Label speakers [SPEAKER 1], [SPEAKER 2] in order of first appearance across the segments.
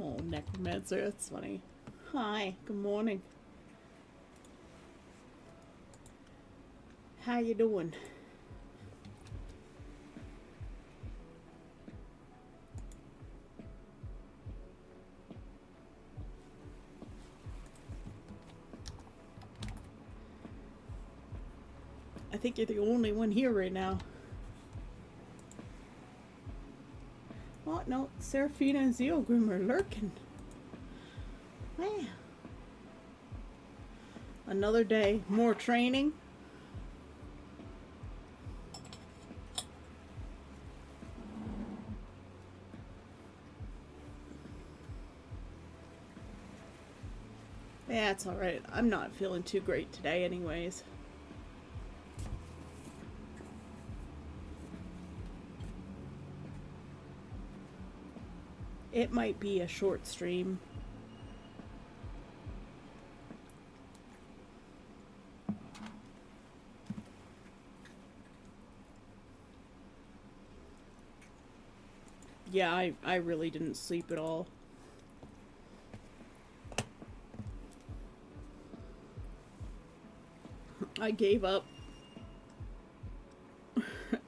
[SPEAKER 1] Oh, necromancer, that's funny. Hi, good morning. How you doing? I think you're the only one here right now. Oh, no, Seraphina and Zeogrim are lurking. Man. Another day, more training. Yeah, it's alright. I'm not feeling too great today anyways. It might be a short stream. Yeah, I really didn't sleep at all. I gave up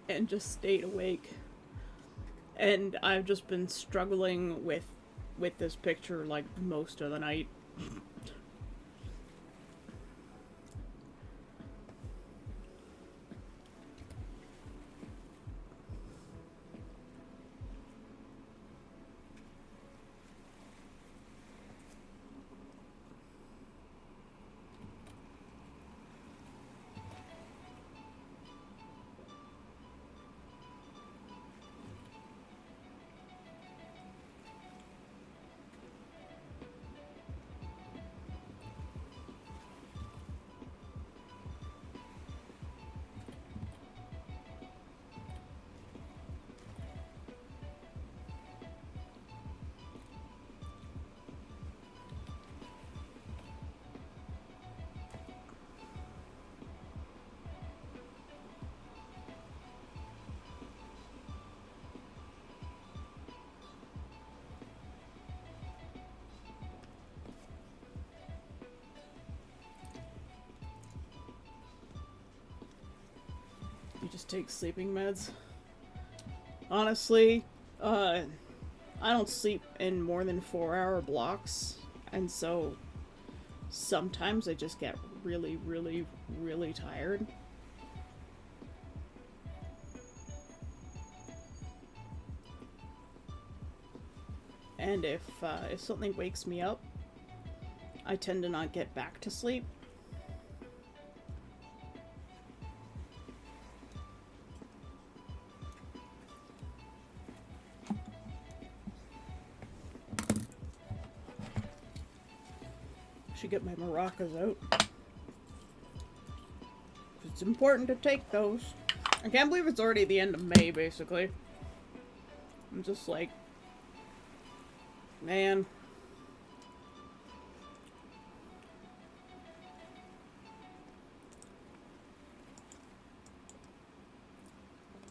[SPEAKER 1] and just stayed awake. And I've just been struggling with this picture like most of the night. You just take sleeping meds. Honestly, I don't sleep in more than 4-hour blocks, and so sometimes I just get really, really, really tired. And if something wakes me up, I tend to not get back to sleep. Should get my maracas out. It's important to take those. I can't believe it's already the end of May, basically. I'm just like, man.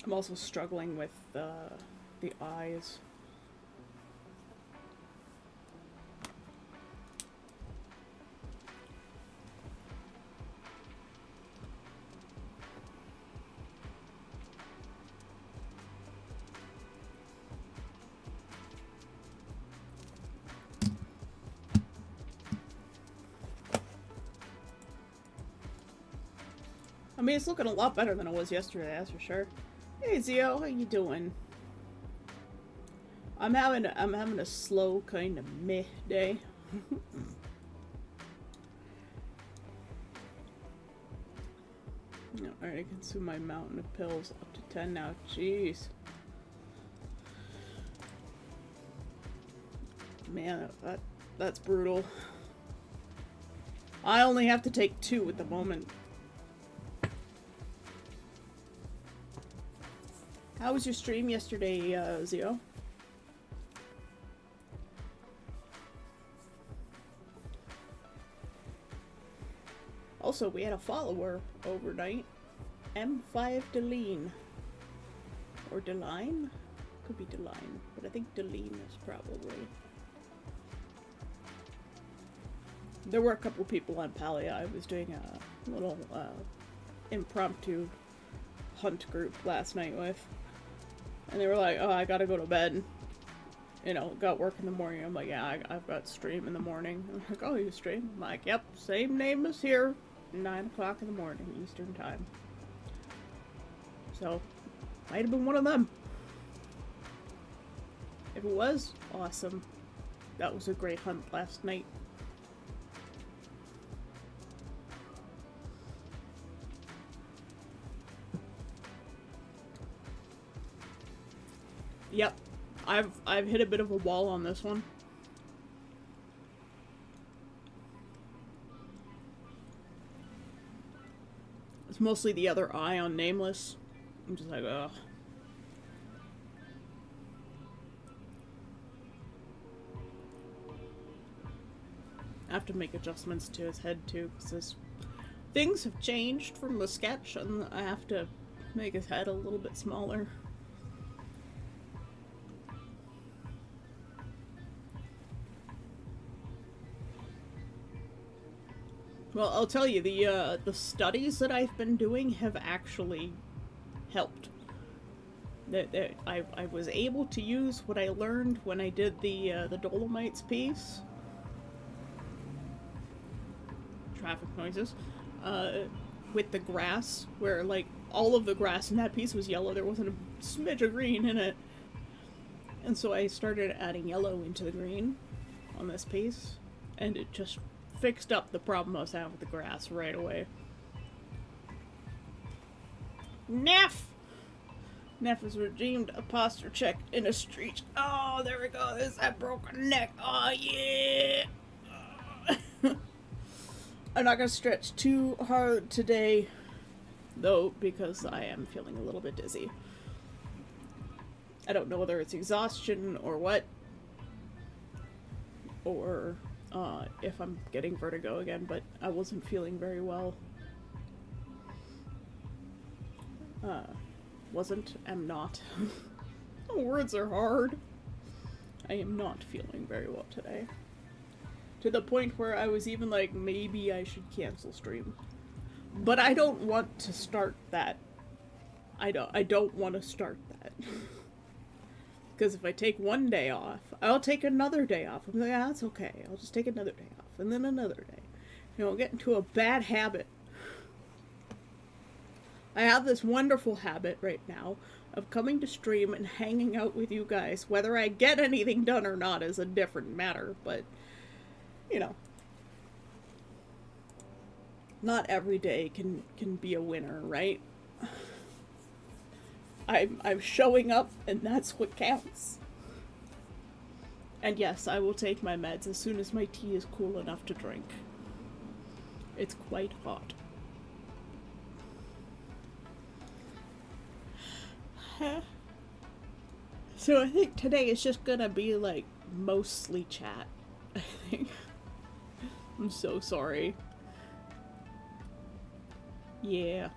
[SPEAKER 1] I'm also struggling with the eyes. I mean, it's looking a lot better than it was yesterday, that's for sure. Hey, Zio, how you doing? I'm having a slow kind of meh day. Alright, I consume my mountain of pills up to 10 now. Jeez. Man, that's brutal. I only have to take 2 at the moment. How was your stream yesterday, Zio? Also, we had a follower overnight. M5 Deline. Or Deline? Could be Deline, but I think Deline is probably. There were a couple people on Palia. I was doing a little impromptu hunt group last night with. And they were like, oh, I gotta go to bed. You know, got work in the morning. I'm like, yeah, I've got stream in the morning. I'm like, oh, you stream? I'm like, yep, same name as here. 9 o'clock in the morning, Eastern time. So, might have been one of them. If it was, awesome. That was a great hunt last night. Yep. I've hit a bit of a wall on this one. It's mostly the other eye on Nameless. I'm just like, ugh. I have to make adjustments to his head too, because things have changed from the sketch, and I have to make his head a little bit smaller. Well, I'll tell you, the studies that I've been doing have actually helped. I was able to use what I learned when I did the Dolomites piece. Traffic noises. With the grass, where, like, all of the grass in that piece was yellow. There wasn't a smidge of green in it. And so I started adding yellow into the green on this piece, and it just fixed up the problem I was having with the grass right away. Neff! Neff is redeemed a posture check in a street. Oh, there we go. There's that broken neck. Oh, yeah! I'm not gonna stretch too hard today, though, because I am feeling a little bit dizzy. I don't know whether it's exhaustion or what, or if I'm getting vertigo again, but I wasn't feeling very well. Am not. Words are hard. I am not feeling very well today. To the point where I was even like, maybe I should cancel stream. But I don't want to start that. I don't want to start that. Because if I take one day off, I'll take another day off. I'm like, yeah, that's okay. I'll just take another day off. And then another day. You know, I'll get into a bad habit. I have this wonderful habit right now of coming to stream and hanging out with you guys. Whether I get anything done or not is a different matter, but, you know, not every day can be a winner, right? I'm showing up, and that's what counts. And yes, I will take my meds as soon as my tea is cool enough to drink. It's quite hot. So I think today is just gonna be, like, mostly chat, I think. I'm so sorry. Yeah.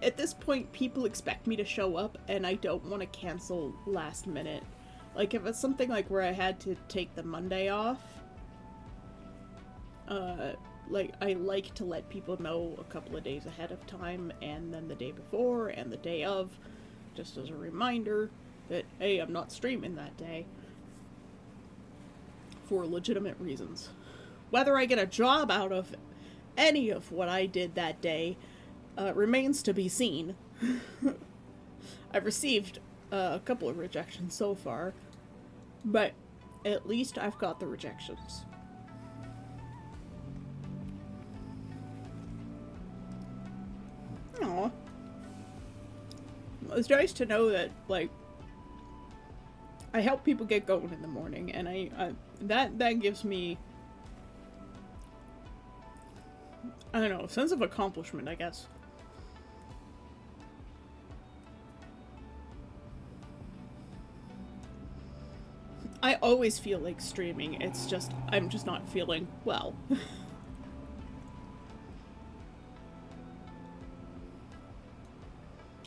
[SPEAKER 1] At this point, people expect me to show up, and I don't want to cancel last minute. Like, if it's something like where I had to take the Monday off, like, I like to let people know a couple of days ahead of time, and then the day before, and the day of, just as a reminder that, hey, I'm not streaming that day. For legitimate reasons. Whether I get a job out of any of what I did that day remains to be seen. I've received a couple of rejections so far, but at least I've got the rejections. Aww. It's nice to know that, like, I help people get going in the morning, and that gives me, I don't know, a sense of accomplishment, I guess. I always feel like streaming, it's just, I'm just not feeling well.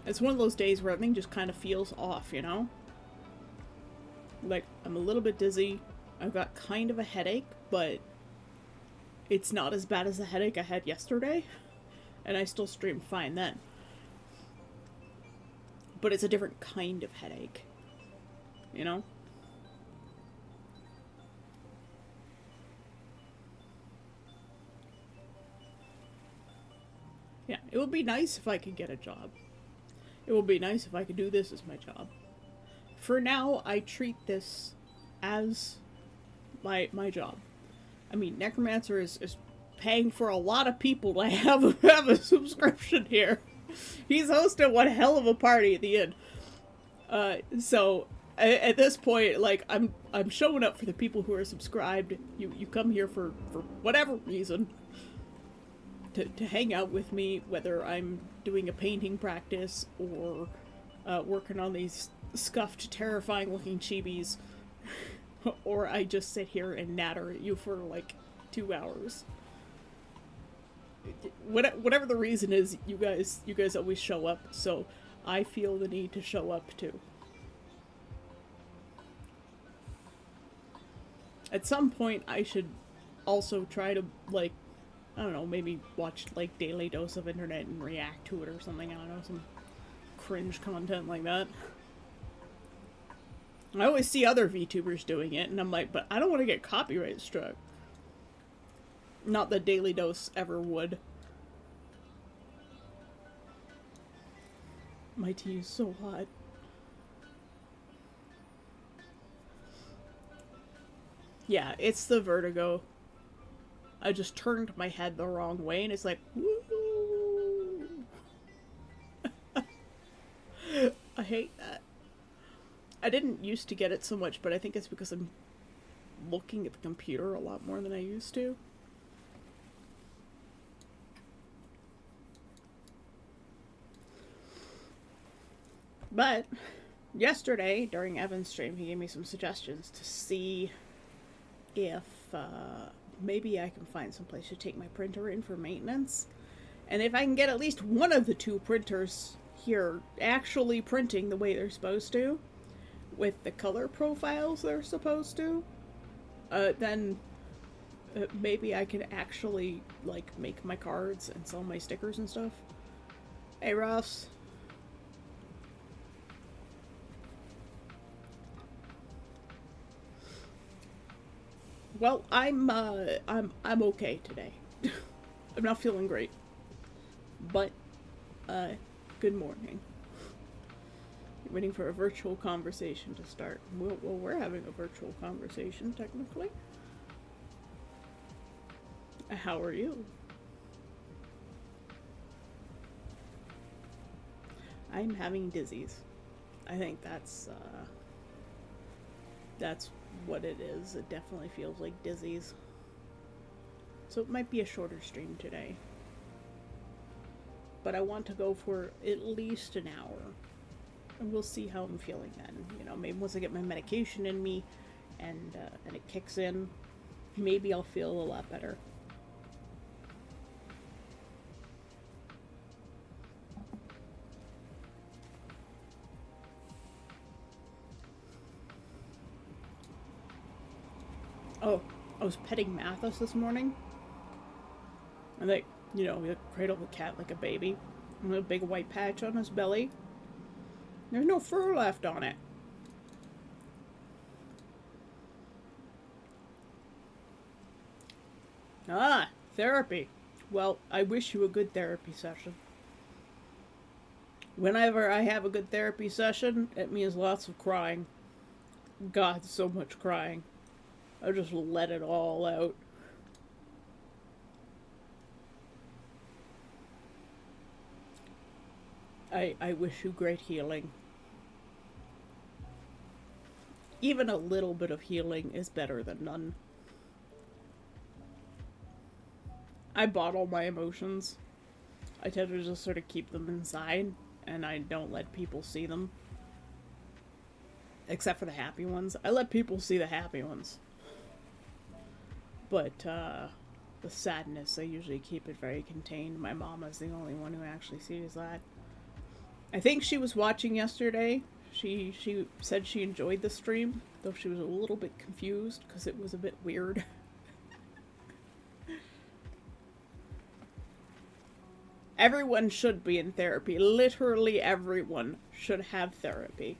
[SPEAKER 1] It's one of those days where everything just kind of feels off, you know? Like, I'm a little bit dizzy, I've got kind of a headache, but it's not as bad as the headache I had yesterday. And I still streamed fine then. But it's a different kind of headache. You know? Yeah, it would be nice if I could get a job. It would be nice if I could do this as my job. For now, I treat this as my job. I mean, Necromancer is paying for a lot of people to have a subscription here. He's hosting one hell of a party at the end. So at this point, like, I'm showing up for the people who are subscribed. You come here for whatever reason to hang out with me, whether I'm doing a painting practice or working on these scuffed, terrifying looking chibis, or I just sit here and natter at you for like 2 hours. Whatever the reason is, you guys always show up, so I feel the need to show up too. At some point, I should also try to, like, I don't know, maybe watch, like, Daily Dose of Internet and react to it or something. I don't know, some cringe content like that. I always see other VTubers doing it, and I'm like, but I don't want to get copyright struck. Not that Daily Dose ever would. My tea is so hot. Yeah, it's the vertigo. I just turned my head the wrong way, and it's like, woo! I hate that. I didn't used to get it so much, but I think it's because I'm looking at the computer a lot more than I used to. But yesterday, during Evan's stream, he gave me some suggestions to see if maybe I can find some place to take my printer in for maintenance. And if I can get at least one of the two printers here actually printing the way they're supposed to, with the color profiles they're supposed to, then maybe I can actually, like, make my cards and sell my stickers and stuff. Hey, Ross. Well, I'm okay today. I'm not feeling great. But, good morning. Waiting for a virtual conversation to start. Well, we're having a virtual conversation, technically. How are you? I'm having dizzies. I think that's what it is. It definitely feels like dizzies. So it might be a shorter stream today. But I want to go for at least an hour. And we'll see how I'm feeling then. You know, maybe once I get my medication in me and it kicks in, maybe I'll feel a lot better. Oh, I was petting Mathis this morning. And like, you know, we cradle the cat like a baby. And a big white patch on his belly. There's no fur left on it. Ah, therapy. Well, I wish you a good therapy session. Whenever I have a good therapy session, it means lots of crying. God, so much crying. I just let it all out. I wish you great healing. Even a little bit of healing is better than none. I bottle my emotions. I tend to just sort of keep them inside, and I don't let people see them. Except for the happy ones. I let people see the happy ones. But, the sadness, I usually keep it very contained. My mom is the only one who actually sees that. I think she was watching yesterday. She said she enjoyed the stream, though she was a little bit confused because it was a bit weird. Everyone should be in therapy. Literally everyone should have therapy.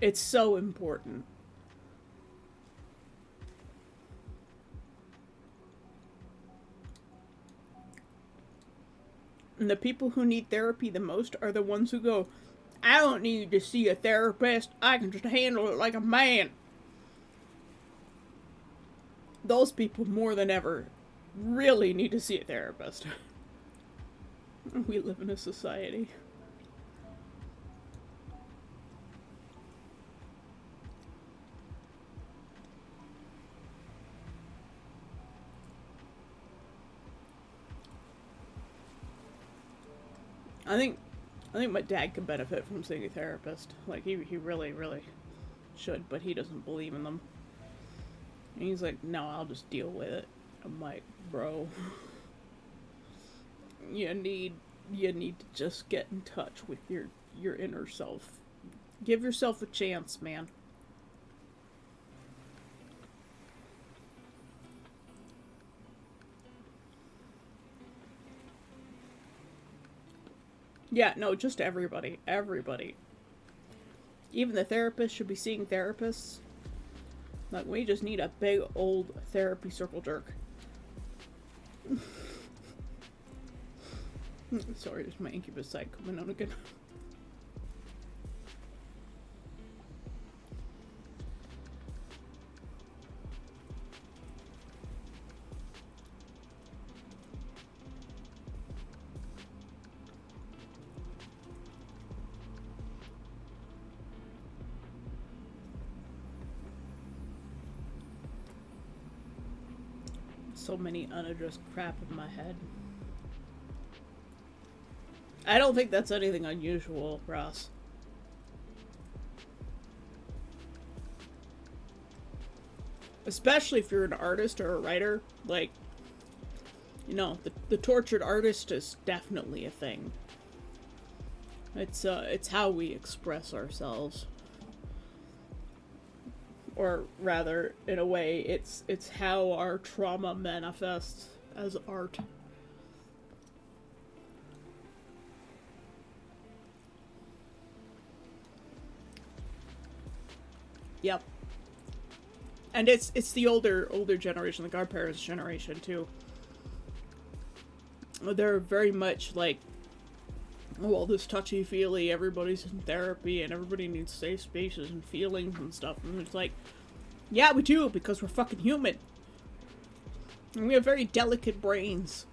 [SPEAKER 1] It's so important. And the people who need therapy the most are the ones who go, I don't need to see a therapist. I can just handle it like a man. Those people, more than ever, really need to see a therapist. We live in a society. I think my dad could benefit from seeing a therapist. Like, he really, really should, but he doesn't believe in them. And he's like, no, I'll just deal with it. I'm like, bro, you need to just get in touch with your inner self. Give yourself a chance, man. Yeah, no, just everybody. Everybody. Even the therapist should be seeing therapists. Like, we just need a big old therapy circle jerk. Sorry, there's my incubus side coming out again. So many unaddressed crap in my head. I don't think that's anything unusual, Ross. Especially if you're an artist or a writer. Like, you know, the tortured artist is definitely a thing. It's how we express ourselves. Or rather, in a way, it's how our trauma manifests as art. Yep. And it's the older generation, like our parents' generation too. They're very much like, well, this touchy-feely, everybody's in therapy and everybody needs safe spaces and feelings and stuff. And it's like, yeah, we do, because we're fucking human. And we have very delicate brains.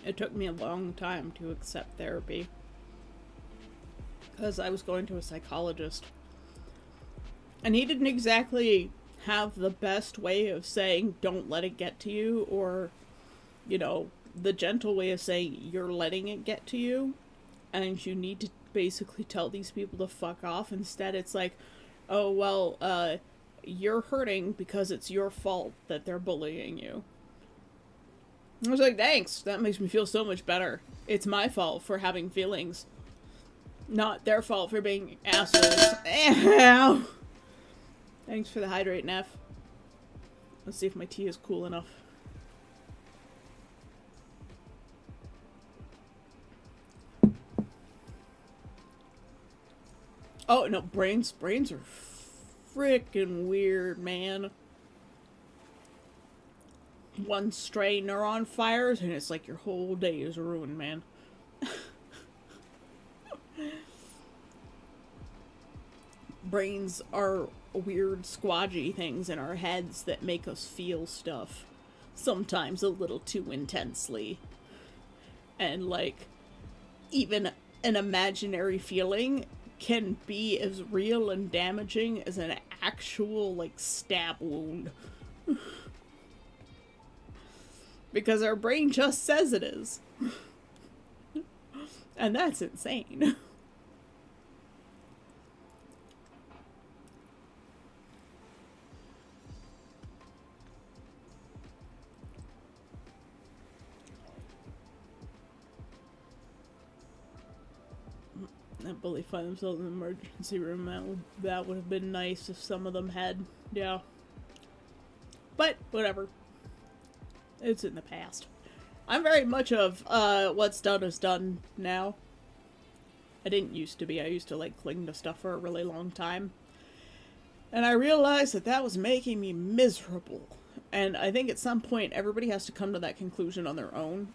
[SPEAKER 1] It took me a long time to accept therapy. Because I was going to a psychologist. And he didn't exactly have the best way of saying, don't let it get to you, or, you know, the gentle way of saying, you're letting it get to you, and you need to basically tell these people to fuck off. Instead, it's like, oh, well, you're hurting because it's your fault that they're bullying you. I was like, thanks, that makes me feel so much better. It's my fault for having feelings. Not their fault for being assholes. Ow! Thanks for the hydrate, Neff. Let's see if my tea is cool enough. Oh, no, brains are freaking weird, man. One stray neuron fires and it's like your whole day is ruined, man. Brains are weird, squodgy things in our heads that make us feel stuff. Sometimes a little too intensely. And, like, even an imaginary feeling can be as real and damaging as an actual, like, stab wound. Because our brain just says it is. And that's insane. Not really find themselves in the emergency room. That would have been nice if some of them had. Yeah. But, whatever. It's in the past. I'm very much of, what's done is done now. I didn't used to be. I used to, like, cling to stuff for a really long time. And I realized that that was making me miserable. And I think at some point, everybody has to come to that conclusion on their own.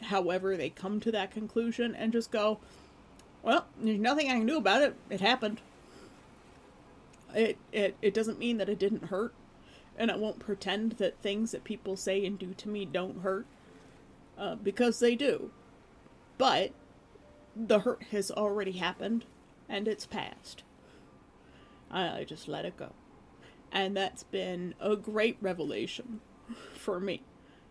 [SPEAKER 1] However they come to that conclusion, and just go, well, there's nothing I can do about it. It happened. It doesn't mean that it didn't hurt. And I won't pretend that things that people say and do to me don't hurt. Because they do. But the hurt has already happened. And it's past. I just let it go. And that's been a great revelation for me.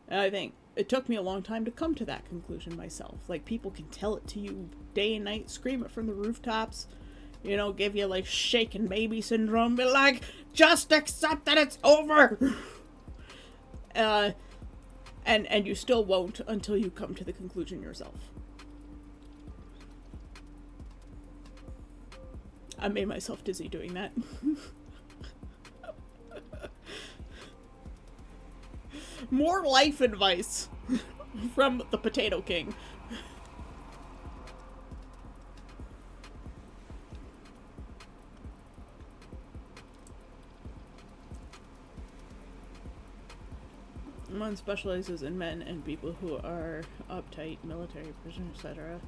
[SPEAKER 1] And I think it took me a long time to come to that conclusion myself. Like, people can tell it to you day and night, scream it from the rooftops, you know, give you, like, shaken baby syndrome, be like, just accept that it's over! And you still won't until you come to the conclusion yourself. I made myself dizzy doing that. More life advice from the Potato King. One specializes in men and people who are uptight, military prisoners, etc.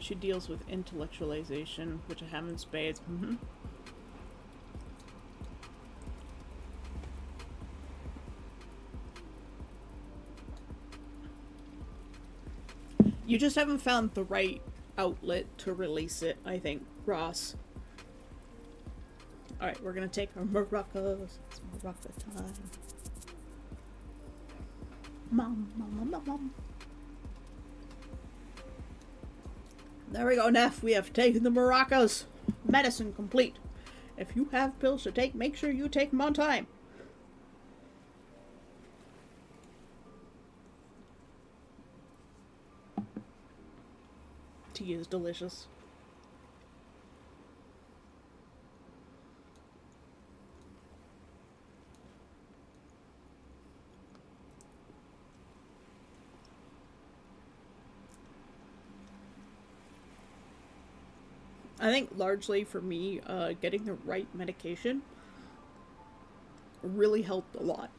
[SPEAKER 1] She deals with intellectualization, which I have in spades. You just haven't found the right outlet to release it, I think, Ross. Alright, we're gonna take our maracas. It's maraca time. Mom. There we go, Neff. We have taken the maracas. Medicine complete. If you have pills to take, make sure you take them on time. Tea is delicious. I think largely for me, getting the right medication really helped a lot.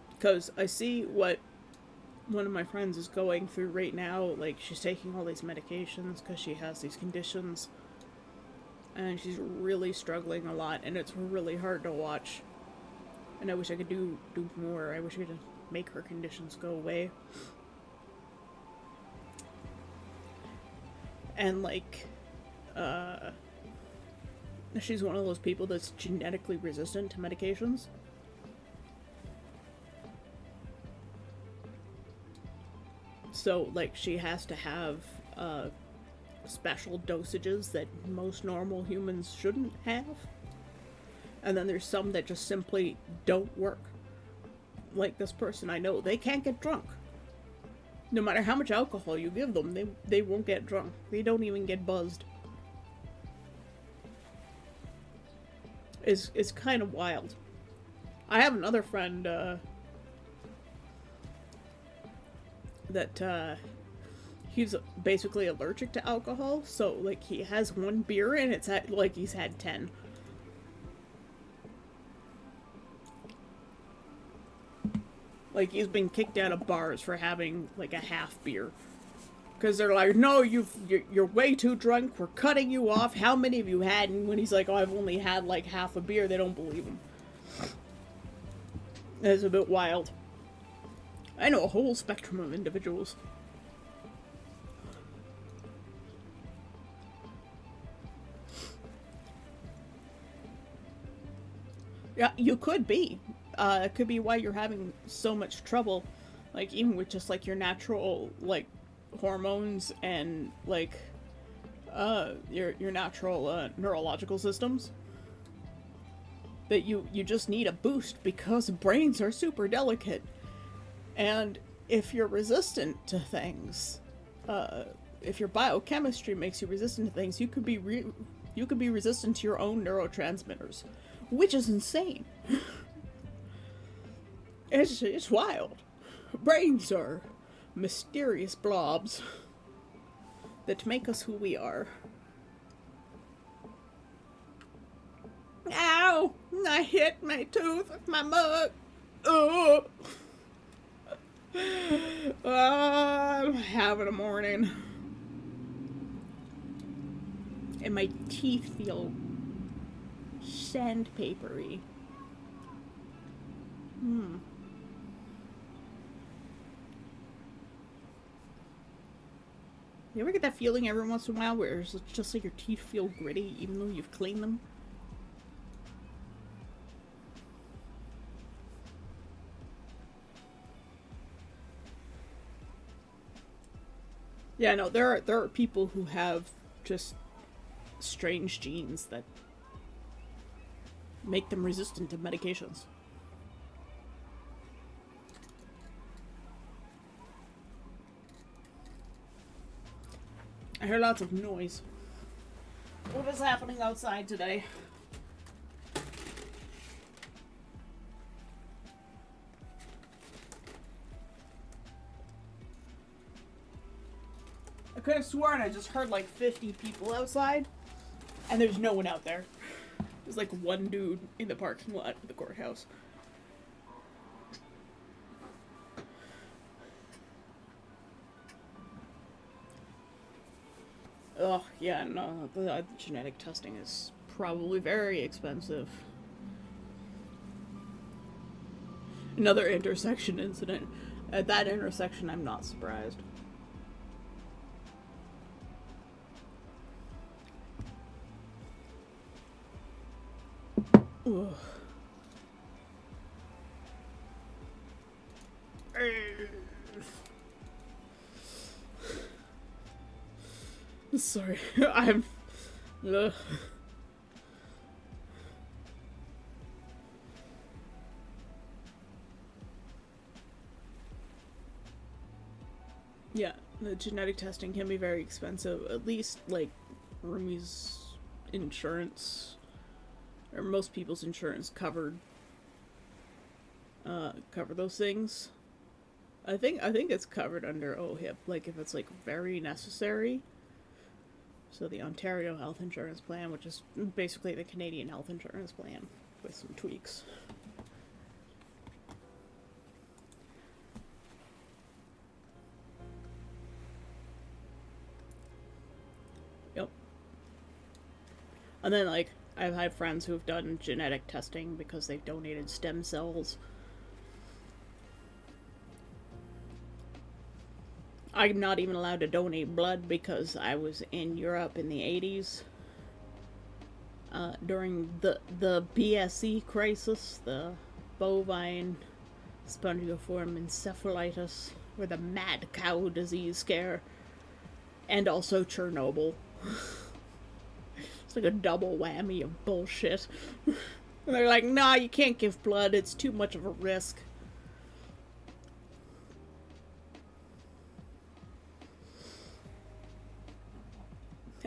[SPEAKER 1] Because I see what one of my friends is going through right now. Like, she's taking all these medications because she has these conditions. And she's really struggling a lot, and it's really hard to watch. And I wish I could do more. I wish I could make her conditions go away. And, like, she's one of those people that's genetically resistant to medications. So, like, she has to have, special dosages that most normal humans shouldn't have. And then there's some that just simply don't work. Like this person I know, they can't get drunk. No matter how much alcohol you give them, they won't get drunk. They don't even get buzzed. It's kind of wild. I have another friend, that, he's basically allergic to alcohol, so, like, he has one beer and it's like he's had 10. Like, he's been kicked out of bars for having, like, a half beer. Because they're like, no, you're way too drunk, we're cutting you off, how many have you had? And when he's like, oh, I've only had, like, half a beer, they don't believe him. It's a bit wild. I know a whole spectrum of individuals. Yeah, you could be. It could be why you're having so much trouble, like, even with just, like, your natural, like, hormones and, like, your natural, neurological systems. That you just need a boost because brains are super delicate. And if you're resistant to things, if your biochemistry makes you resistant to things, you could be resistant to your own neurotransmitters, which is insane. It's wild. Brains are mysterious blobs that make us who we are. Ow! I hit my tooth with my mug. Oh! I'm having a morning. And my teeth feel sandpapery. You ever get that feeling every once in a while where it's just like your teeth feel gritty even though you've cleaned them? Yeah, no, there are people who have just strange genes that make them resistant to medications. I hear lots of noise. What is happening outside today? I could have sworn I just heard like 50 people outside, and there's no one out there. There's like one dude in the parking lot of the courthouse. Oh, yeah, no, the genetic testing is probably very expensive. Another intersection incident. At that intersection, I'm not surprised. Ugh. Sorry, I'm... Ugh. Yeah, the genetic testing can be very expensive. At least, like, Rumi's insurance, or most people's insurance cover those things. I think it's covered under OHIP, like if it's like very necessary. So the Ontario Health Insurance Plan, which is basically the Canadian Health Insurance Plan with some tweaks. Yep. And then, like, I've had friends who've done genetic testing because they've donated stem cells. I'm not even allowed to donate blood because I was in Europe in the 80s. During the BSE crisis, the bovine spongiform encephalitis, or the mad cow disease scare, and also Chernobyl. It's like a double whammy of bullshit. And they're like, nah, you can't give blood, it's too much of a risk.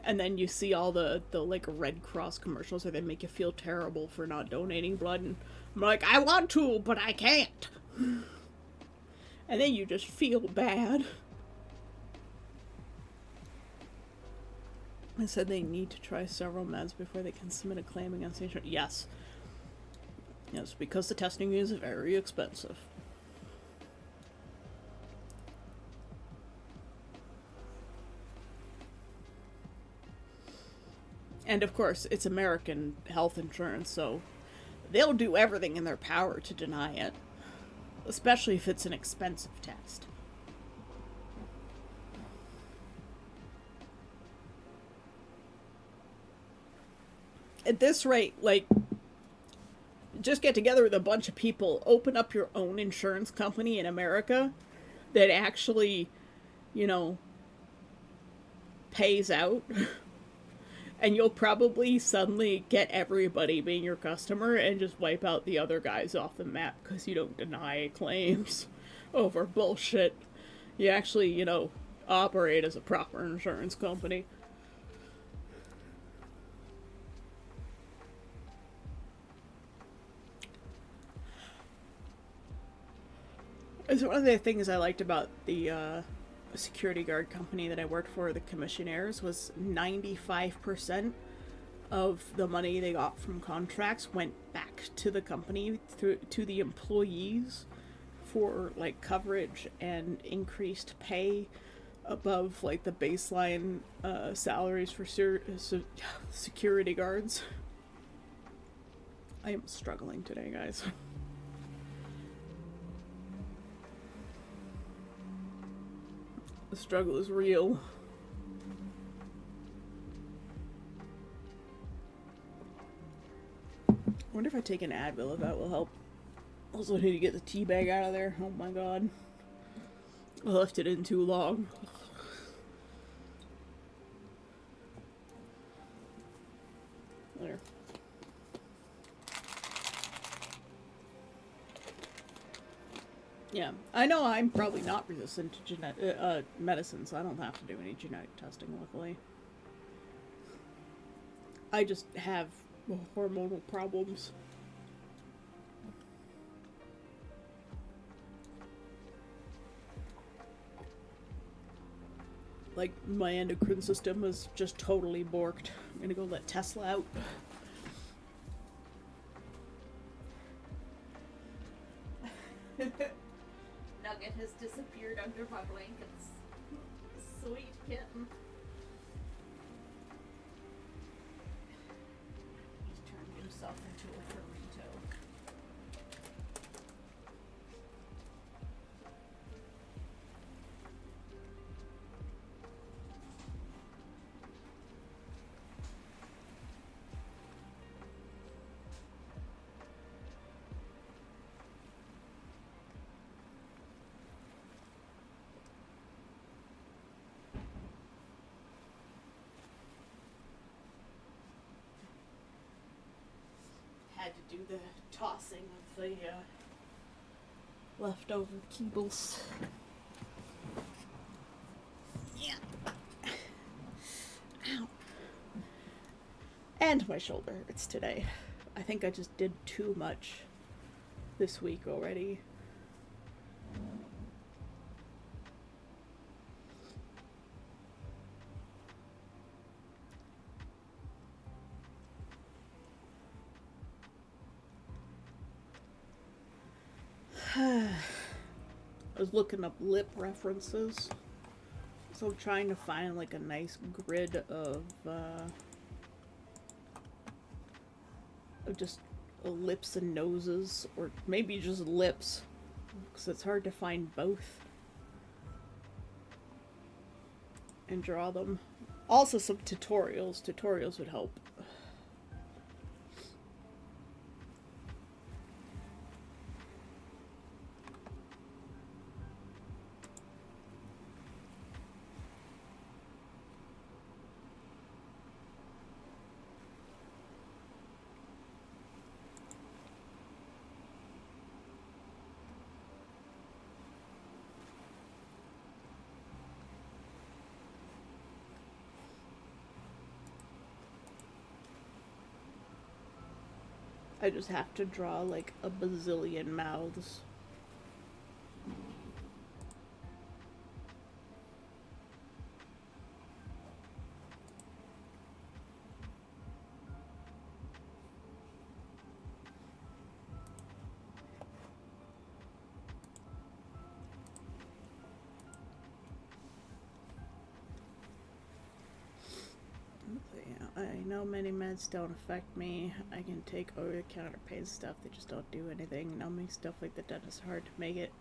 [SPEAKER 1] And then you see all the like Red Cross commercials where they make you feel terrible for not donating blood, and I'm like, I want to, but I can't. And then you just feel bad. I said they need to try several meds before they can submit a claim against the insurance. Yes. Yes, because the testing is very expensive. And of course, it's American health insurance, so they'll do everything in their power to deny it. Especially if it's an expensive test. At this rate, like, just get together with a bunch of people, open up your own insurance company in America that actually, you know, pays out. And you'll probably suddenly get everybody being your customer and just wipe out the other guys off the map because you don't deny claims over bullshit. You actually, you know, operate as a proper insurance company. It's one of the things I liked about the security guard company that I worked for, the commissionaires, was 95% of the money they got from contracts went back to the company through to the employees for like coverage and increased pay above like the baseline salaries for security guards. I am struggling today, guys. The struggle is real. I wonder if I take an Advil if that will help. Also need to get the tea bag out of there. Oh my god. I left it in too long. There. Yeah, I know I'm probably not resistant to medicine, so I don't have to do any genetic testing, luckily. I just have hormonal problems. Like, my endocrine system is just totally borked. I'm gonna go let Tesla out.
[SPEAKER 2] Nugget has disappeared under my blankets. Sweet kitten. He's turned himself into a burrito. Had to do the tossing of the leftover kibbles. Yeah. Ow. And my shoulder hurts today. I think I just did too much this week already. I was looking up lip references, so I'm trying to find like a nice grid of just lips and noses, or maybe just lips, because it's hard to find both and draw them. Also some tutorials would help. I just have to draw like a bazillion mouths. I know many meds don't affect me. I can take over-the-counter pain stuff. They just don't do anything. Numbing stuff like the dentist are hard to make it.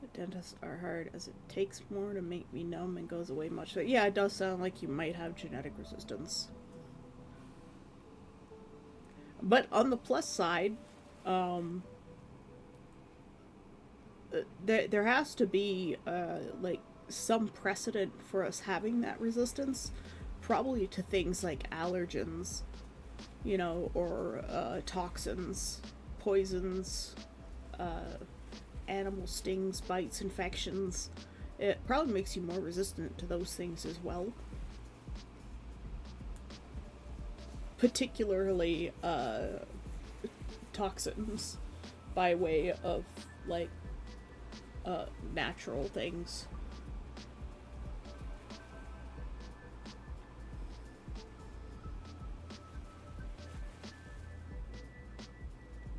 [SPEAKER 2] The dentists are hard as it takes more to make me numb and goes away much. So yeah, it does sound like you might have genetic resistance. But on the plus side, there has to be like some precedent for us having that resistance. Probably to things like allergens, you know, or toxins, poisons, animal stings, bites, infections.
[SPEAKER 1] It probably makes you more resistant to those things as well. Particularly, toxins by way of, like, natural things.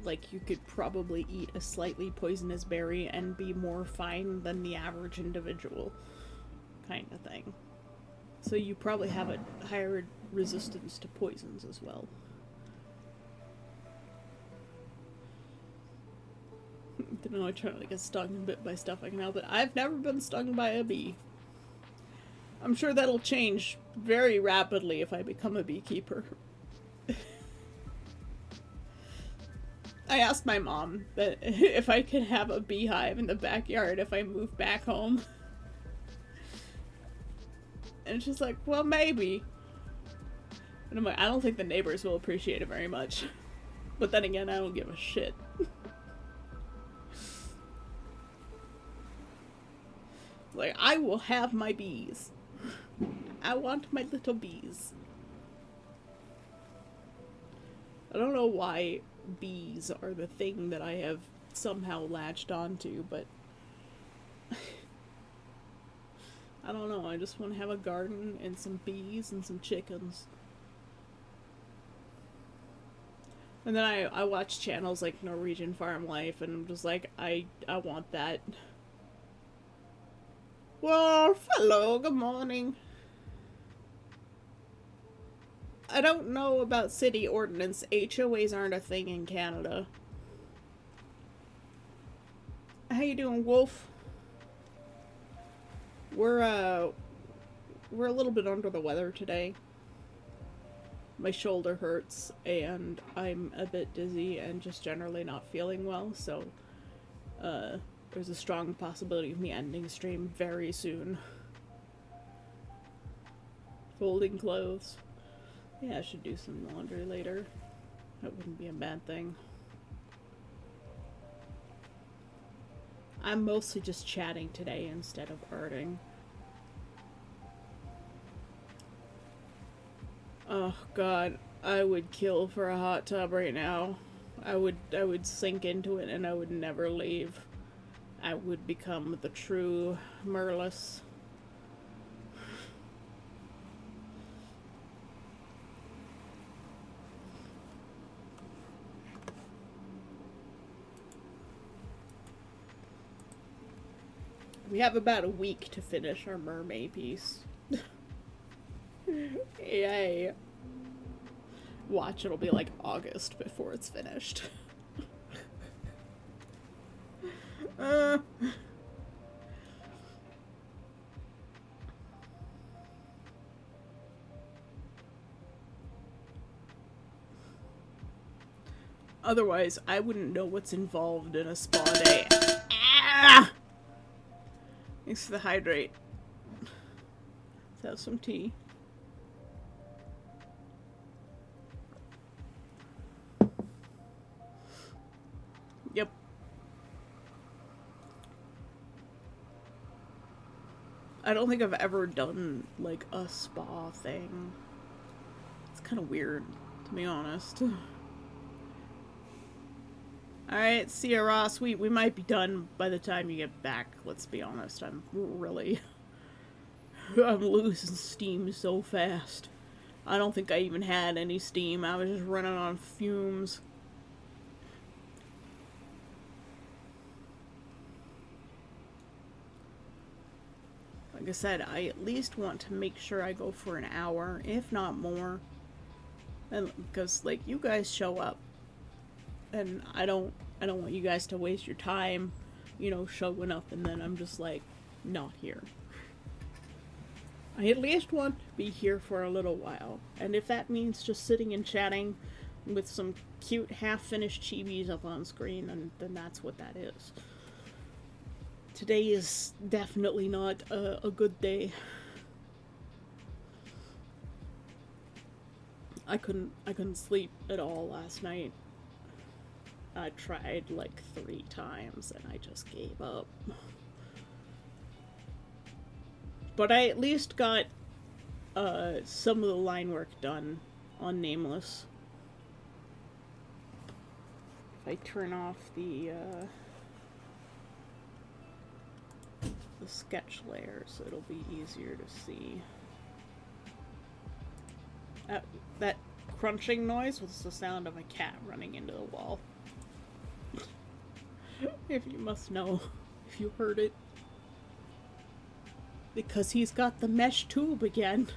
[SPEAKER 1] Like, you could probably eat a slightly poisonous berry and be more fine than the average individual, kind of thing. So you probably have a higher resistance to poisons as well. I don't know, I try not to get stung and bit by stuff I can help it. I've never been stung by a bee. I'm sure that'll change very rapidly if I become a beekeeper. I asked my mom that if I could have a beehive in the backyard if I moved back home. And she's like, well, maybe. And I'm like, I don't think the neighbors will appreciate it very much. But then again, I don't give a shit. Like, I will have my bees. I want my little bees. I don't know why bees are the thing that I have somehow latched onto, but I don't know, I just want to have a garden and some bees and some chickens. And then I watch channels like Norwegian Farm Life, and I'm just like, I want that. Well, hello, good morning. I don't know about city ordinance. HOAs aren't a thing in Canada. How you doing, Wolf? We're a little bit under the weather today. My shoulder hurts, and I'm a bit dizzy and just generally not feeling well, so there's a strong possibility of me ending stream very soon. Folding clothes. Yeah, I should do some laundry later. That wouldn't be a bad thing. I'm mostly just chatting today instead of arting. Oh god, I would kill for a hot tub right now. I would sink into it and I would never leave. I would become the true Merlis. We have about a week to finish our mermaid piece. Yay. Watch, it'll be like August before it's finished. Otherwise, I wouldn't know what's involved in a spa day. Ah! Thanks for the hydrate. Let's have some tea. Yep. I don't think I've ever done, like, a spa thing. It's kind of weird, to be honest. Alright, see ya, Ross. We might be done by the time you get back, let's be honest. I'm losing steam so fast. I don't think I even had any steam. I was just running on fumes. Like I said, I at least want to make sure I go for an hour, if not more. And because, like, you guys show up, and I don't want you guys to waste your time, you know, showing up, and then I'm just like, not here. I at least want to be here for a little while, and if that means just sitting and chatting with some cute half-finished chibis up on screen, then that's what that is. Today is definitely not a good day. I couldn't sleep at all last night. I tried like 3 times and I just gave up. But I at least got some of the line work done on Nameless. If I turn off the sketch layer, so it'll be easier to see. That crunching noise was the sound of a cat running into the wall. If you must know, if you heard it. Because he's got the mesh tube again.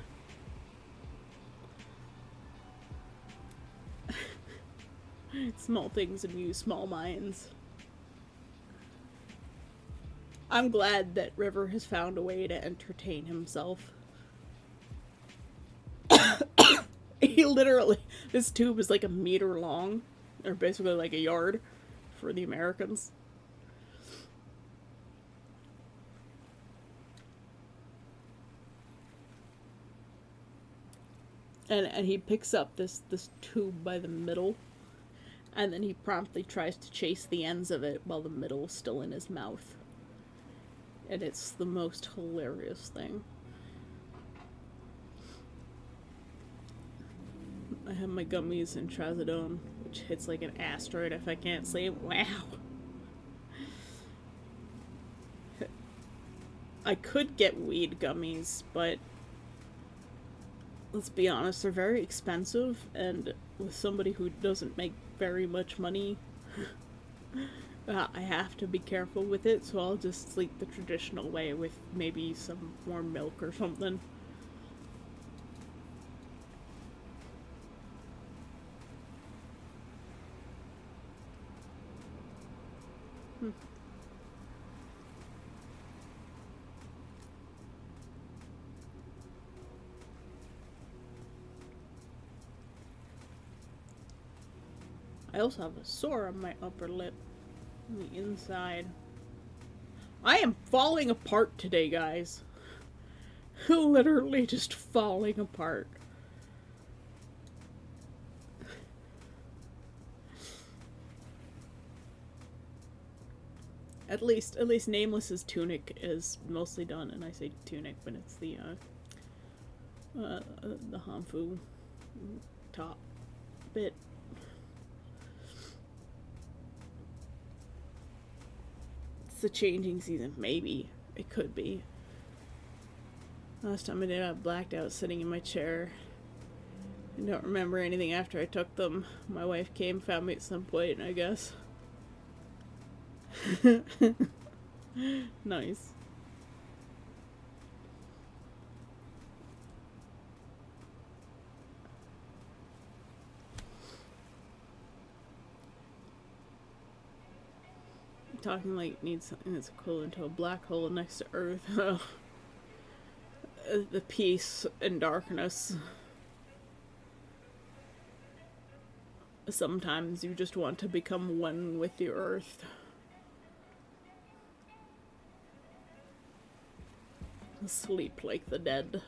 [SPEAKER 1] Small things amuse small minds. I'm glad that River has found a way to entertain himself. He literally, this tube is like a meter long, or basically like a yard for the Americans. And he picks up this tube by the middle, and then he promptly tries to chase the ends of it while the middle is still in his mouth. And it's the most hilarious thing. I have my gummies in trazodone, which hits like an asteroid if I can't sleep. Wow. I could get weed gummies, but let's be honest, they're very expensive, and with somebody who doesn't make very much money, I have to be careful with it, so I'll just sleep the traditional way with maybe some warm milk or something. I also have a sore on my upper lip, on the inside. I am falling apart today, guys. Literally just falling apart. At least Nameless's tunic is mostly done, and I say tunic, but it's the Hanfu top bit. It's the changing season. Maybe. It could be. Last time I did, I blacked out sitting in my chair. I don't remember anything after I took them. My wife came, found me at some point, I guess. Nice. Talking like needs something that's equivalent to a black hole next to Earth. The peace and darkness. Sometimes you just want to become one with the Earth. Sleep like the dead.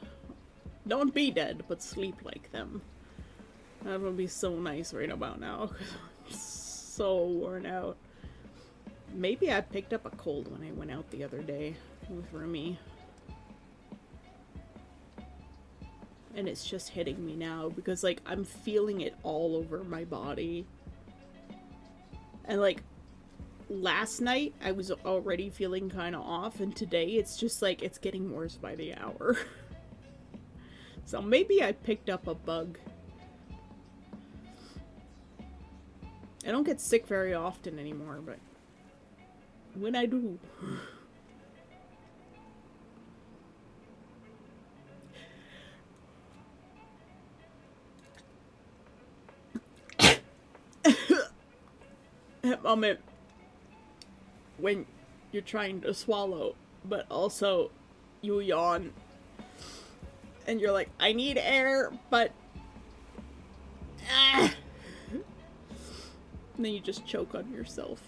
[SPEAKER 1] Don't be dead, but sleep like them. That would be so nice right about now, because I'm so worn out. Maybe I picked up a cold when I went out the other day with Rumi. And it's just hitting me now because, like, I'm feeling it all over my body. And, like, last night I was already feeling kind of off, and today it's just, like, it's getting worse by the hour. So maybe I picked up a bug. I don't get sick very often anymore, but when I do... That moment when you're trying to swallow, but also you yawn. And you're like, I need air, but... And then you just choke on yourself.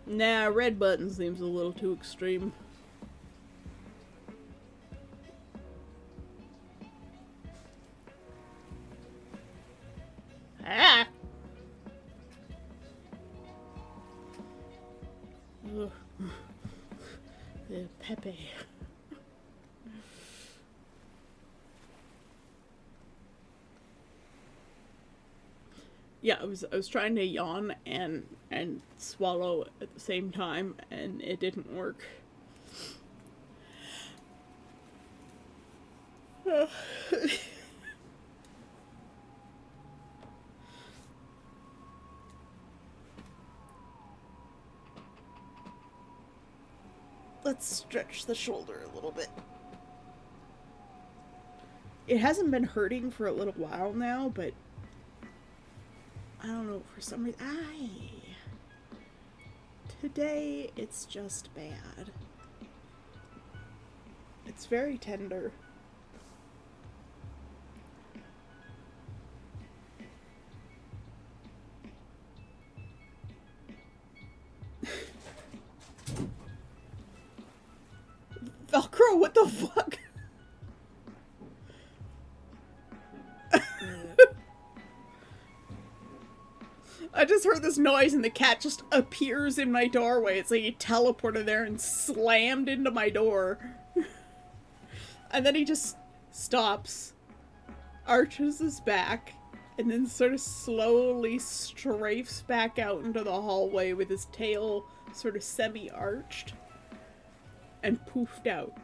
[SPEAKER 1] Nah, red button seems a little too extreme. Pepe. Yeah, I was trying to yawn and swallow at the same time, and it didn't work. Let's stretch the shoulder a little bit. It hasn't been hurting for a little while now, but I don't know, for some reason, today it's just bad. It's very tender. Velcro, what the fuck? I just heard this noise and the cat just appears in my doorway. It's like he teleported there and slammed into my door. And then he just stops, arches his back, and then sort of slowly strafes back out into the hallway with his tail sort of semi-arched and poofed out.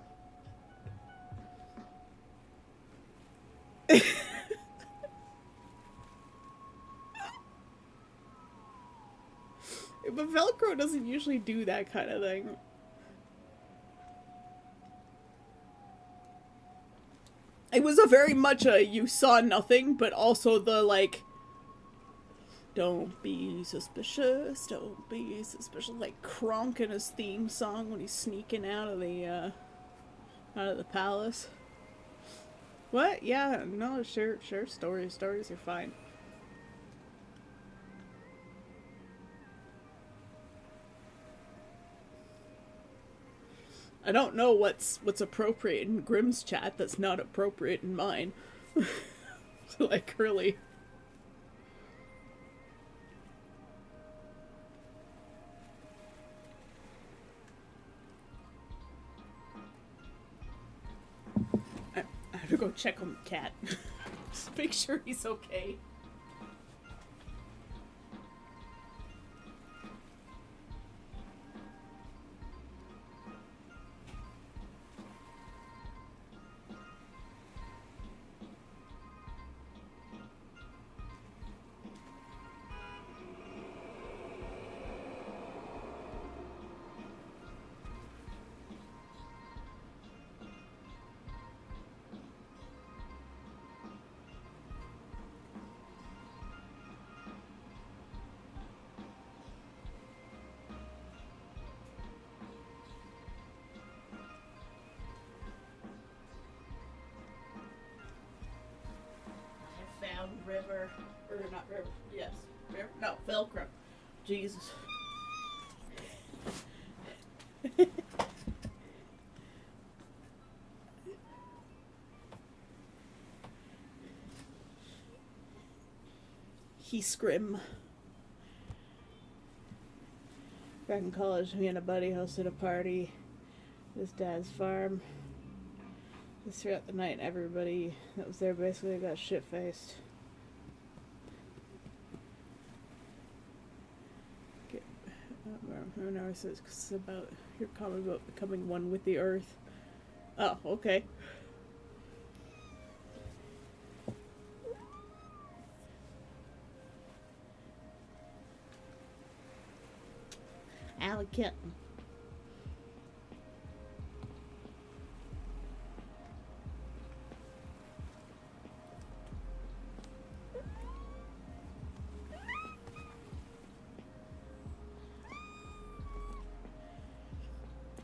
[SPEAKER 1] But Velcro doesn't usually do that kind of thing. It was a very much a you saw nothing, but also the like, don't be suspicious, like Kronk in his theme song when he's sneaking out of the palace. What? Yeah, no, sure, stories are fine. I don't know what's appropriate in Grimm's chat that's not appropriate in mine. Like, really. I have to go check on the cat. Just make sure he's okay. River, or not River, yes, River, no, Velcro. Jesus. He scrim. Back in college, me and a buddy hosted a party at his dad's farm. Just throughout the night, everybody that was there basically got shit-faced. Remember, it's about your comment about becoming one with the earth. Oh, okay. Alec Kitten.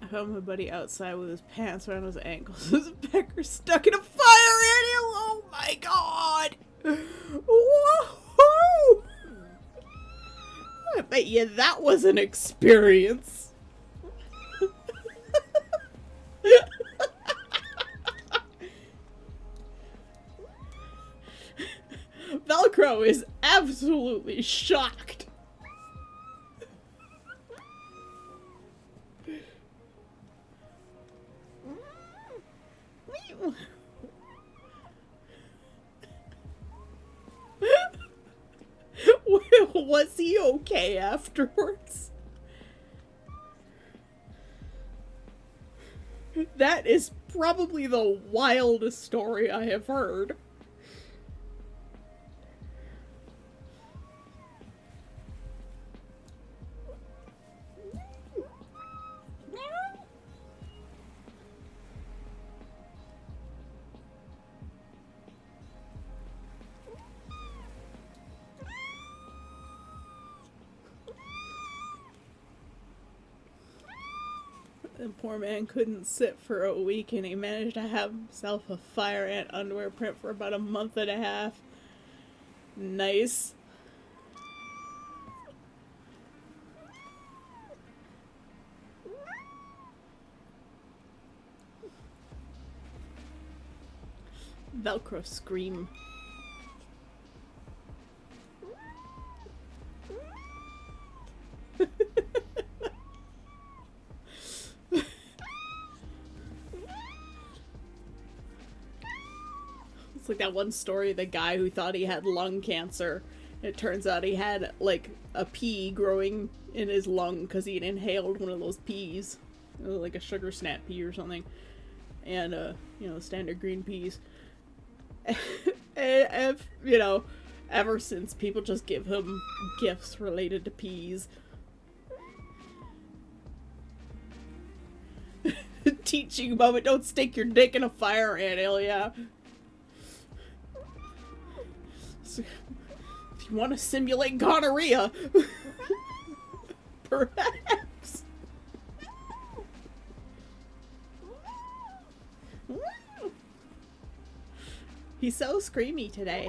[SPEAKER 1] I found my buddy outside with his pants around his ankles. His pecker stuck in a fire ant. Oh my god! Whoa! I bet you that was an experience. Velcro is absolutely shocked. was he okay afterwards? That is probably the wildest story I have heard. The poor man couldn't sit for a week, and he managed to have himself a fire ant underwear print for about a month and a half. Nice. Velcro scream. It's like that one story, the guy who thought he had lung cancer. It turns out he had, like, a pea growing in his lung because he'd inhaled one of those peas. Like a sugar snap pea or something. And, you know, standard green peas. And, you know, ever since, people just give him gifts related to peas. Teaching moment, don't stick your dick in a fire ant, Ilya. So, if you want to simulate gonorrhea, perhaps. He's so screamy today.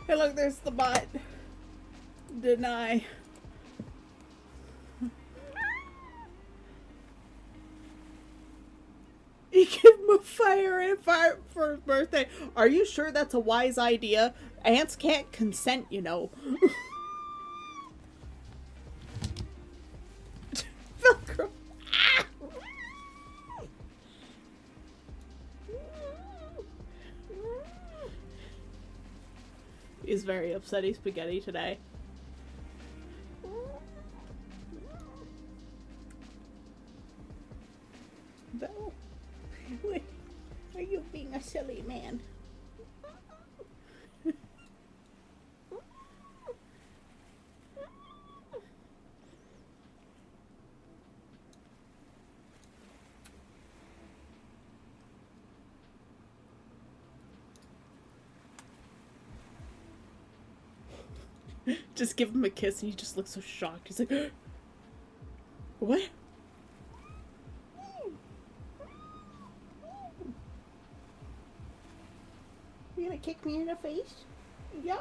[SPEAKER 1] Hey, look, there's the bot. Deny. You give him a fire ant fire for his birthday. Are you sure that's a wise idea? Ants can't consent, you know. Velcro. Ah! He's very upsetty spaghetti today. Vel, wait, are you being a silly man? Just give him a kiss and he just looks so shocked. He's like, what? You gonna kick me in the face? Yeah.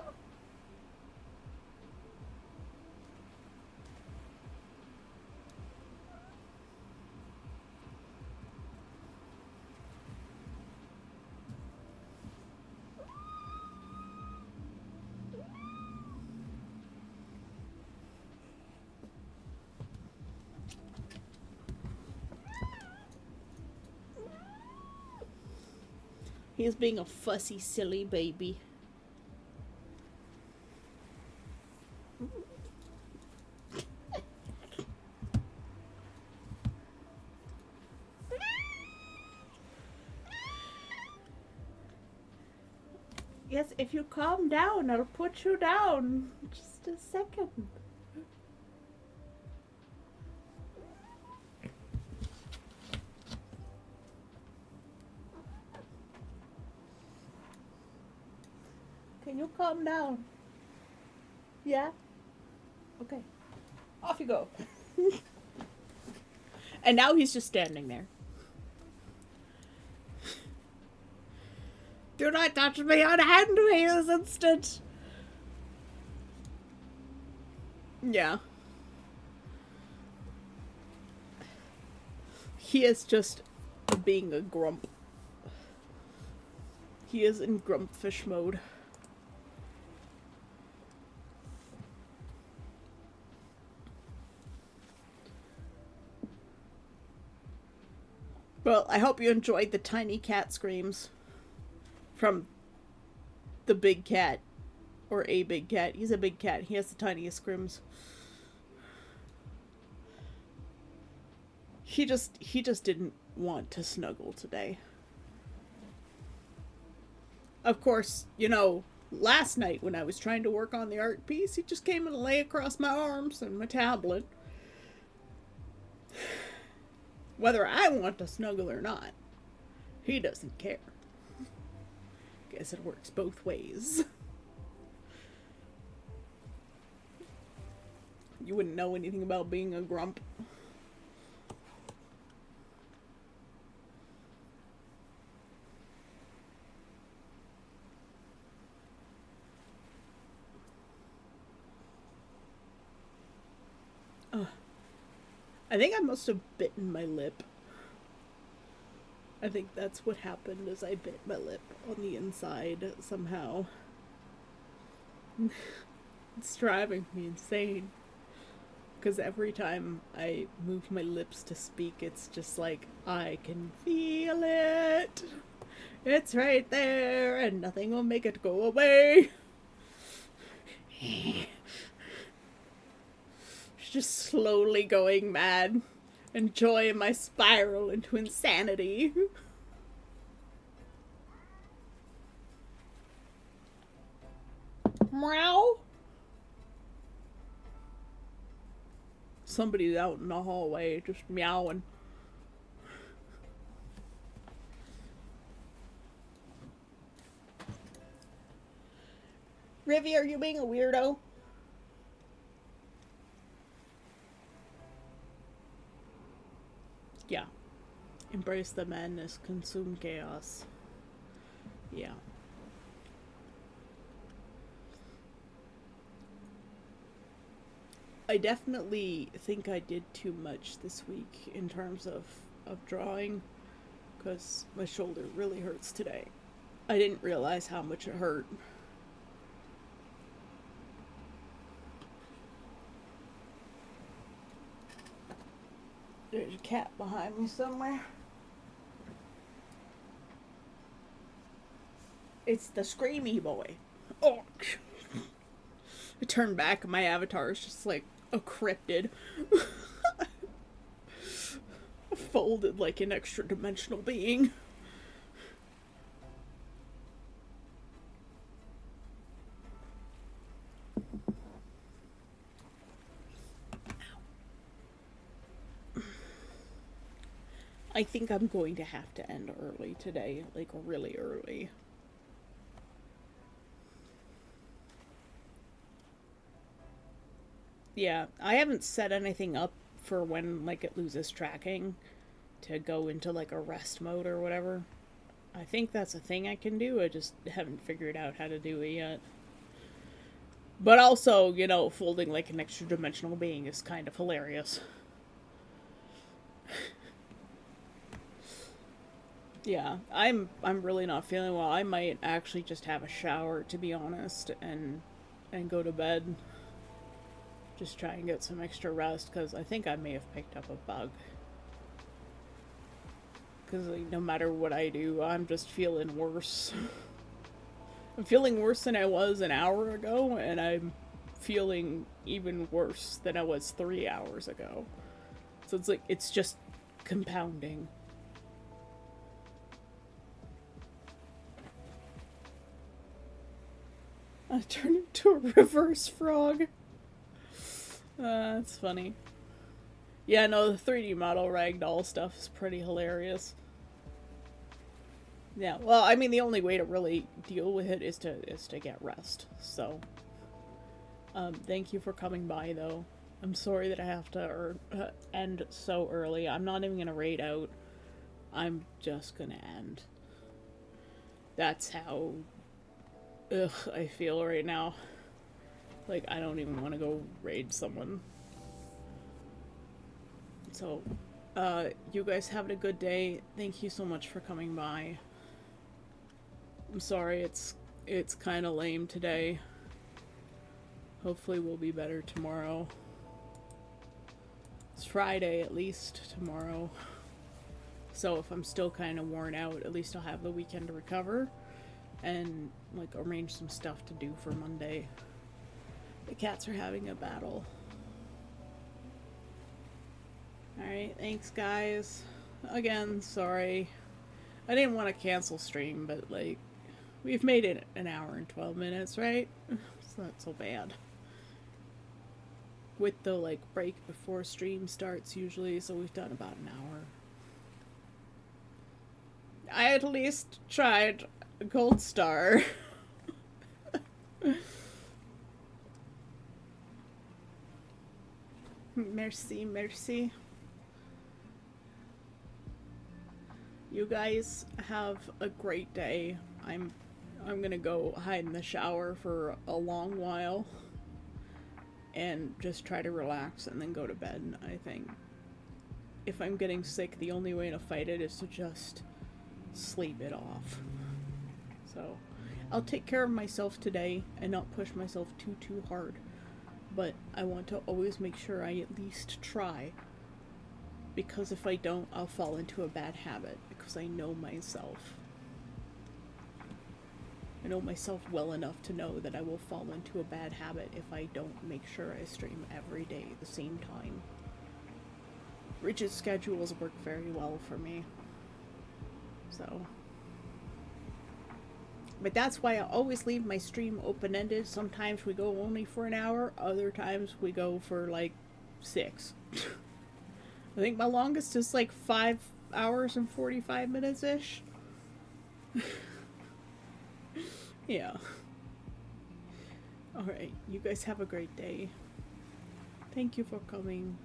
[SPEAKER 1] He's being a fussy, silly baby. Yes, if you calm down, I'll put you down. Just a second. Can you calm down? Yeah? Okay. Off you go. And now he's just standing there. Do not touch me unhand me this instant. Yeah. He is just being a grump. He is in grumpfish mode. Well, I hope you enjoyed the tiny cat screams from the big cat. Or a big cat. He's a big cat. He has the tiniest screams. He just didn't want to snuggle today. Of course, you know, last night when I was trying to work on the art piece, he just came and lay across my arms and my tablet. Whether I want to snuggle or not, he doesn't care. Guess it works both ways. You wouldn't know anything about being a grump. I think I must have bitten my lip. I think that's what happened, is I bit my lip on the inside somehow. It's driving me insane. Because every time I move my lips to speak, it's just like, I can feel it. It's right there, and nothing will make it go away. Just slowly going mad. Enjoying my spiral into insanity. Meow. Somebody's out in the hallway just meowing. Rivy, are you being a weirdo? Yeah. Embrace the madness, consume chaos. Yeah. I definitely think I did too much this week in terms of drawing, because my shoulder really hurts today. I didn't realize how much it hurt. There's a cat behind me somewhere. It's the Screamy Boy. Oh! I turned back and my avatar is just like a cryptid. Folded like an extra dimensional being. I think I'm going to have to end early today, like really early. Yeah, I haven't set anything up for when like it loses tracking to go into like a rest mode or whatever. I think that's a thing I can do, I just haven't figured out how to do it yet. But also, you know, folding like an extra dimensional being is kind of hilarious. Yeah, I'm really not feeling well. I might actually just have a shower, to be honest, and go to bed. Just try and get some extra rest, because I think I may have picked up a bug. Because like, no matter what I do, I'm just feeling worse. I'm feeling worse than I was an hour ago, and I'm feeling even worse than I was 3 hours ago. So it's like, it's just compounding. I turned into a reverse frog. That's funny. Yeah, no, the 3D model ragdoll stuff is pretty hilarious. Yeah, well, I mean, the only way to really deal with it is to get rest. So, thank you for coming by, though. I'm sorry that I have to end so early. I'm not even gonna raid out. I'm just gonna end. That's how I feel right now. Like, I don't even want to go raid someone. So, you guys have a good day. Thank you so much for coming by. I'm sorry it's kind of lame today. Hopefully we'll be better tomorrow. It's Friday, at least, tomorrow. So if I'm still kind of worn out, at least I'll have the weekend to recover and like arrange some stuff to do for Monday. The cats are having a battle. Alright, thanks guys. Again, sorry. I didn't want to cancel stream, but like, we've made it an hour and 12 minutes, right? It's not so bad. With the like break before stream starts usually, so we've done about an hour. I at least tried a gold star. Merci, merci. You guys have a great day. I'm gonna go hide in the shower for a long while and just try to relax and then go to bed. I think if I'm getting sick, the only way to fight it is to just sleep it off. So I'll take care of myself today and not push myself too hard, but I want to always make sure I at least try, because if I don't, I'll fall into a bad habit, because I know myself. I know myself well enough to know that I will fall into a bad habit if I don't make sure I stream every day at the same time. Rigid schedules work very well for me. So. But that's why I always leave my stream open-ended. Sometimes we go only for an hour, other times we go for like 6. I think my longest is like 5 hours and 45 minutes-ish. Yeah. Alright, you guys have a great day. Thank you for coming.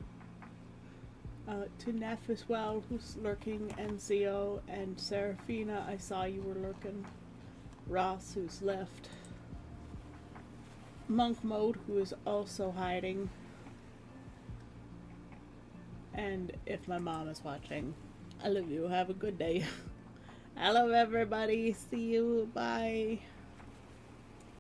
[SPEAKER 1] To Neff as well, who's lurking, and Zio, and Seraphina, I saw you were lurking. Ross, who's left. Monk Mode, who is also hiding. And if my mom is watching, I love you. Have a good day. I love everybody. See you. Bye.